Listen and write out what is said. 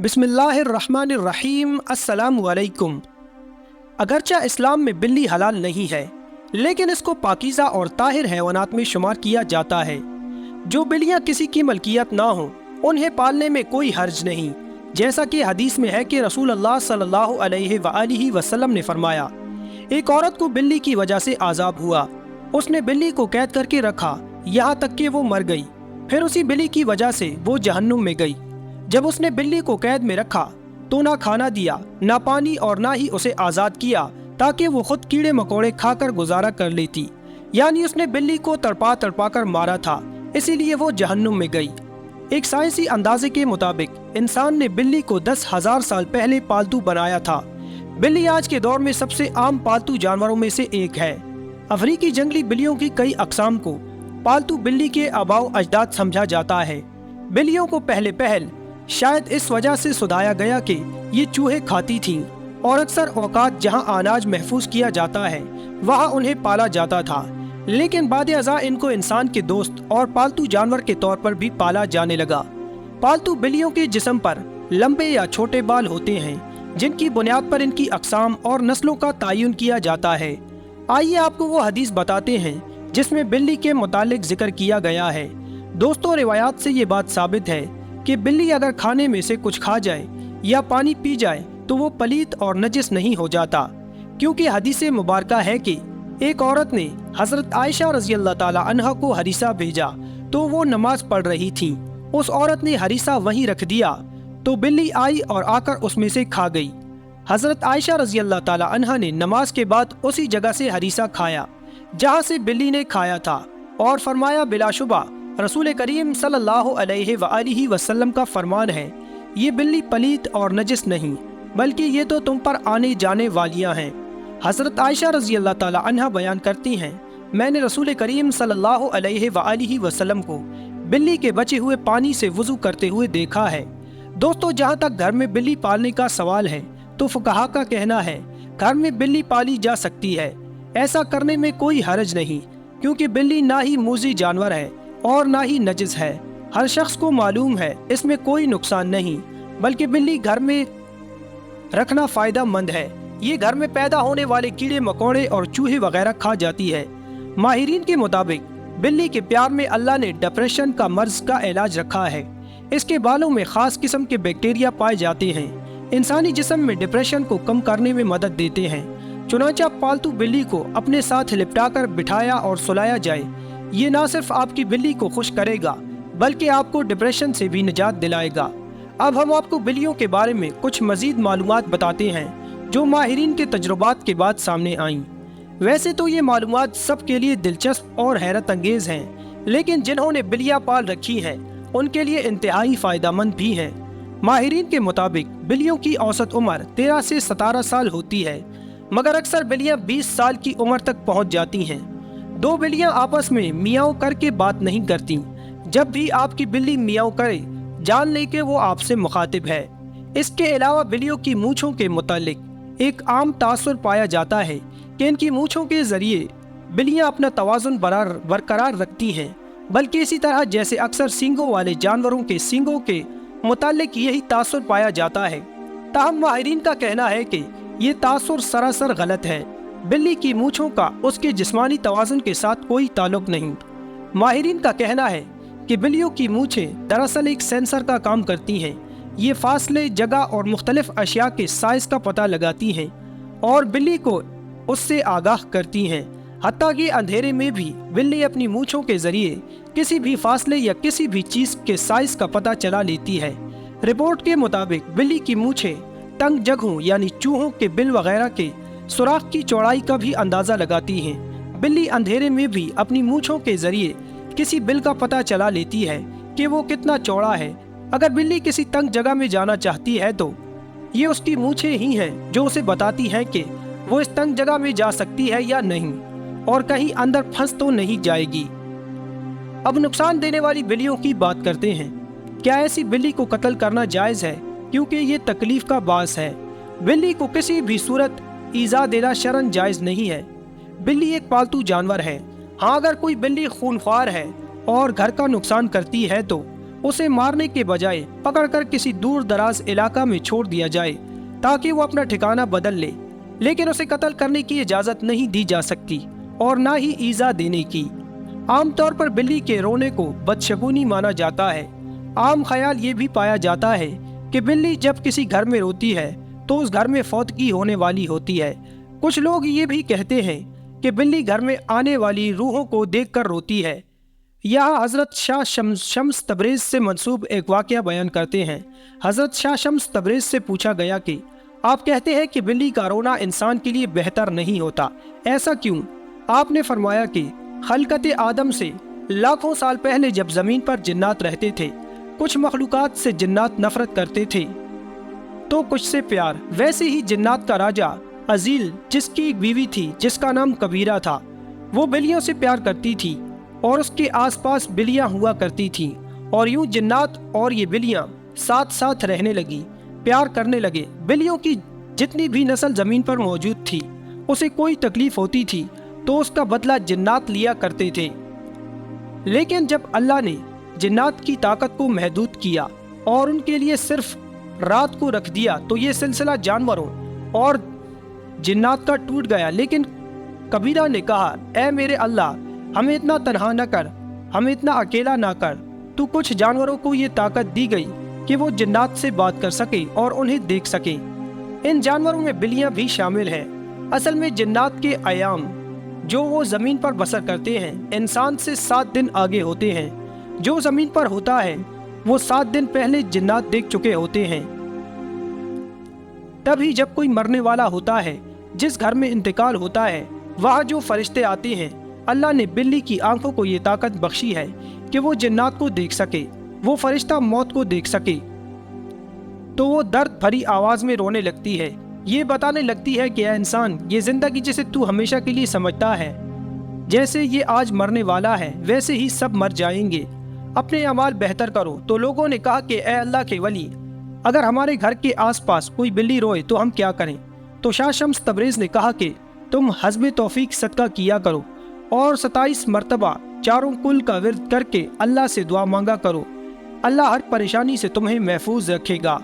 बिस्मिल्लाहिर्रहमानिर्रहीम। अस्सलामु अलैकुम। अगरचा इस्लाम में बिल्ली हलाल नहीं है, लेकिन इसको पाकीज़ा और ताहिर हैवानात में शुमार किया जाता है। जो बिल्लियाँ किसी की मलकियत ना हो उन्हें पालने में कोई हर्ज नहीं, जैसा कि हदीस में है कि रसूल अल्लाह सल्लल्लाहु अलैहि वसल्लम ने फरमाया, एक औरत को बिल्ली की वजह से आज़ाब हुआ। उसने बिल्ली को कैद करके रखा यहाँ तक कि वो मर गई। फिर उसी बिल्ली की वजह से वो जहन्नुम में गई। जब उसने बिल्ली को कैद में रखा तो ना खाना दिया, ना पानी और ना ही उसे आज़ाद किया ताकि वो खुद कीड़े मकोड़े खाकर गुजारा कर लेती। यानी उसने बिल्ली को तड़पा तड़पा कर मारा था, इसीलिए वो जहन्नुम में गई। एक साइंसी अंदाजे के मुताबिक इंसान ने बिल्ली को 10,000 साल पहले पालतू बनाया था। बिल्ली आज के दौर में सबसे आम पालतू जानवरों में से एक है। अफ्रीकी जंगली बिल्लियों की कई अक़साम को पालतू बिल्ली के आबाओ अजदाद समझा जाता है। बिल्लियों को पहले शायद इस वजह से सुधाया गया कि ये चूहे खाती थीं और अक्सर औकात जहां अनाज महफूज किया जाता है वहां उन्हें पाला जाता था, लेकिन बाद-ए-अज़ा इनको इंसान के दोस्त और पालतू जानवर के तौर पर भी पाला जाने लगा। पालतू बिल्लियों के जिस्म पर लंबे या छोटे बाल होते हैं, जिनकी बुनियाद पर इनकी अक़साम और नस्लों का तयन किया जाता है। आइए आपको वो हदीस बताते हैं जिसमें बिल्ली के मुतालिक जिक्र किया गया है। दोस्तों, रिवायात से ये बात साबित है कि बिल्ली अगर खाने में से कुछ खा जाए या पानी पी जाए तो वो पलीत और नजिस नहीं हो जाता, क्योंकि हदीस मुबारका है कि एक औरत ने हजरत आयशा रज़ी अल्लाह ताला अन्हा को हरीसा भेजा तो वो नमाज पढ़ रही थी। उस औरत ने हरीसा वहीं रख दिया तो बिल्ली आई और आकर उसमें से खा गई। हजरत आयशा रज़ी अल्लाह ताला अन्हा ने नमाज के बाद उसी जगह से हरीसा खाया जहाँ से बिल्ली ने खाया था और फरमाया, बिलाशुबा रसूल करीम सल्लल्लाहु अलैहि वसल्लम का फरमान है, ये बिल्ली पलीत और नजिस नहीं, बल्कि ये तो तुम पर आने जाने वालियाँ हैं। हज़रत आयशा रज़ी अल्लाह ताला अन्हा बयान करती हैं, मैंने रसूल करीम सल्लल्लाहु अलैहि वसल्लम को बिल्ली के बचे हुए पानी से वुज़ू करते हुए देखा है। दोस्तों, जहाँ तक घर में बिल्ली पालने का सवाल है तो फुक़हा का कहना है घर में बिल्ली पाली जा सकती है। ऐसा करने में कोई हरज नहीं, क्योंकि बिल्ली ना ही मूज़ी जानवर है और ना ही नजिस है। हर शख्स को मालूम है इसमें कोई नुकसान नहीं, बल्कि बिल्ली घर में रखना फ़ायदा मंद है। ये घर में पैदा होने वाले कीड़े मकोड़े और चूहे वगैरह खा जाती है। माहिरीन के मुताबिक बिल्ली के प्यार में अल्लाह ने डिप्रेशन का मर्ज का इलाज रखा है। इसके बालों में ख़ास किस्म के बैक्टीरिया पाए जाते हैं, इंसानी जिस्म में डिप्रेशन को कम करने में मदद देते हैं। चुनांचे पालतू बिल्ली को अपने साथ लिपटा कर बिठाया और सुलाया जाए, ये ना सिर्फ आपकी बिल्ली को खुश करेगा बल्कि आपको डिप्रेशन से भी निजात दिलाएगा। अब हम आपको बिल्लियों के बारे में कुछ मज़ीद मालूमात बताते हैं जो माहिरीन के तजुर्बात के बाद सामने आईं। वैसे तो ये मालूमात सबके लिए दिलचस्प और हैरत अंगेज़ हैं, लेकिन जिन्होंने बिल्लियाँ पाल रखी हैं उनके लिए इंतहाई फ़ायदेमंद भी हैं। माहिरीन के मुताबिक बिल्लियों की औसत उम्र 13 से 17 साल होती है, मगर अक्सर बिल्लियाँ 20 साल की उम्र तक पहुँच जाती हैं। दो बिल्लियां आपस में मियाओ करके बात नहीं करती। जब भी आपकी बिल्ली मियाओ करे, जान ले कि वो आपसे मुखातिब है। इसके अलावा बिल्लियों की मूंछों के मुतालिक एक आम तासुर पाया जाता है कि इनकी मूंछों के जरिए बिल्लियां अपना तवाज़ुन बरकरार रखती हैं, बल्कि इसी तरह जैसे अक्सर सींगों वाले जानवरों के सींगों के मुतालिक यही तासुर पाया जाता है। ताहम माहिरीन का कहना है कि ये तासुर सरासर गलत है। बिल्ली की मूंछों का उसके जिस्मानी तवाज़ुन के साथ कोई ताल्लुक नहीं। माहिरीन का कहना है कि बिल्लियों की मूंछें दरअसल एक सेंसर का काम करती हैं। ये फासले, जगह और मुख्तलिफ अशिया के साइज़ का पता लगाती हैं और बिल्ली को उससे आगाह करती हैं। हत्ता कि अंधेरे में भी बिल्ली अपनी मूंछों के ज़रिए किसी भी फासले या किसी भी चीज़ के साइज़ का पता चला लेती है। रिपोर्ट के मुताबिक बिल्ली की मूंछें तंग जगहों यानी चूहों के बिल वगैरह के सुराख की चौड़ाई का भी अंदाज़ा लगाती हैं। बिल्ली अंधेरे में भी अपनी मूंछों के जरिए किसी बिल का पता चला लेती है कि वो कितना चौड़ा है। अगर बिल्ली किसी तंग जगह में जाना चाहती है तो ये उसकी मूंछें ही हैं जो उसे बताती हैं कि वो इस तंग जगह में जा सकती है या नहीं और कहीं अंदर फंस तो नहीं जाएगी। अब नुकसान देने वाली बिल्लियों की बात करते हैं। क्या ऐसी बिल्ली को कत्ल करना जायज़ है, क्योंकि ये तकलीफ का बास है। बिल्ली को किसी भी सूरत ईज़ा देना शरन जायज़ नहीं है। बिल्ली एक पालतू जानवर है। हाँ, अगर कोई बिल्ली खूनख्वार है और घर का नुकसान करती है तो उसे मारने के बजाय पकड़कर किसी दूर दराज इलाका में छोड़ दिया जाए ताकि वो अपना ठिकाना बदल ले, लेकिन उसे कत्ल करने की इजाज़त नहीं दी जा सकती और ना ही ईजा देने की। आमतौर पर बिल्ली के रोने को बदशगुनी माना जाता है। आम ख्याल ये भी पाया जाता है कि बिल्ली जब किसी घर में रोती है तो उस घर में फौतगी होने वाली होती है। कुछ लोग ये भी कहते हैं कि बिल्ली घर में आने वाली रूहों को देखकर रोती है। यहाँ हज़रत शाह शम्स तबरेज़ से मंसूब एक वाक़या बयान करते हैं। हज़रत शाह शम्स तबरेज़ से पूछा गया कि आप कहते हैं कि बिल्ली का रोना इंसान के लिए बेहतर नहीं होता, ऐसा क्यों? आपने फरमाया कि खलकत आदम से लाखों साल पहले जब ज़मीन पर जिन्नात रहते थे, कुछ मखलूक़ात से जिन्नात नफ़रत करते थे तो कुछ से प्यार। वैसे ही जिन्नात का राजा अजील, जिसकी एक बीवी थी जिसका नाम कबीरा था, वो बिल्लियों से प्यार करती थी और उसके आसपास बिल्लियाँ हुआ करती थीं, और यूं जिन्नात और ये बिल्लियाँ साथ साथ रहने लगी, प्यार करने लगे। बिल्लियों की जितनी भी नस्ल ज़मीन पर मौजूद थी, उसे कोई तकलीफ़ होती थी तो उसका बदला जिन्नात लिया करते थे। लेकिन जब अल्लाह ने जिन्नात की ताकत को महदूद किया और उनके लिए सिर्फ रात को रख दिया तो ये सिलसिला जानवरों और जिन्नात का टूट गया। लेकिन कबीरा ने कहा, ऐ मेरे अल्लाह, हमें इतना तन्हा न कर, हमें इतना अकेला ना कर। तो कुछ जानवरों को ये ताकत दी गई कि वो जिन्नात से बात कर सके और उन्हें देख सके। इन जानवरों में बिल्लियाँ भी शामिल हैं। असल में जिन्नात के आयाम जो वो ज़मीन पर बसर करते हैं, इंसान से 7 दिन आगे होते हैं। जो ज़मीन पर होता है वो 7 दिन पहले जिन्नात देख चुके होते हैं। तभी जब कोई मरने वाला होता है, जिस घर में इंतकाल होता है, वहाँ जो फरिश्ते आते हैं, अल्लाह ने बिल्ली की आंखों को ये ताकत बख्शी है कि वो जिन्नात को देख सके, वो फरिश्ता मौत को देख सके। तो वो दर्द भरी आवाज़ में रोने लगती है, ये बताने लगती है कि ऐ इंसान, ये ज़िंदगी जिसे तू हमेशा के लिए समझता है, जैसे ये आज मरने वाला है वैसे ही सब मर जाएंगे, अपने अमाल बेहतर करो। तो लोगों ने कहा कि ए अल्लाह के वली, अगर हमारे घर के आसपास कोई बिल्ली रोए तो हम क्या करें? तो शाह शम्स तबरेज़ ने कहा कि तुम हस्ब तौफीक सदका किया करो और 27 मरतबा चारों कुल का विर्द करके अल्लाह से दुआ मांगा करो, अल्लाह हर परेशानी से तुम्हें महफूज रखेगा।